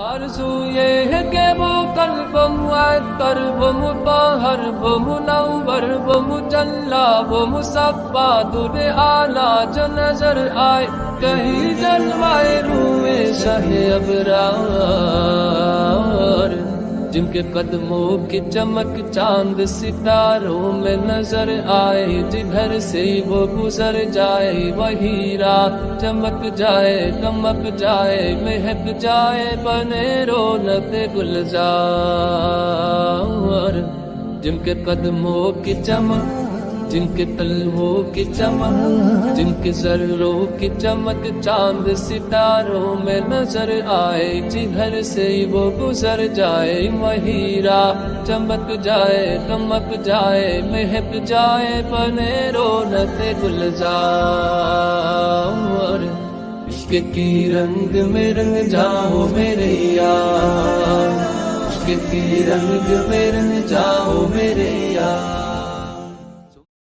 آرزو یہ ہے کہ وہ قلب معطر، وہ مطہر، وہ منور، وہ مجلا، وہ مصفا، در اعلیٰ جو نظر آئے، کہیں جلوائے روح شاہ ابرار، جن کے قدموں کی چمک چاند ستاروں میں نظر آئے، جدھر سے وہ گزر جائے وہی راہ چمک جائے، دمک جائے، مہک جائے، بنے رونق گلزار، جن کے قدموں کی چمک، جن کے قلبوں کی چمک، جن کے ذروں کی چمک چاند ستاروں میں نظر آئے، جدھر سے وہ گزر جائے وہی راہ چمک جائے، دمک جائے، مہک جائے، بنے رونق گلزار، عشق کی رنگ میں رنگ جاؤ میرے یار، عشق کی رنگ میں رنگ جاؤ میرے یار۔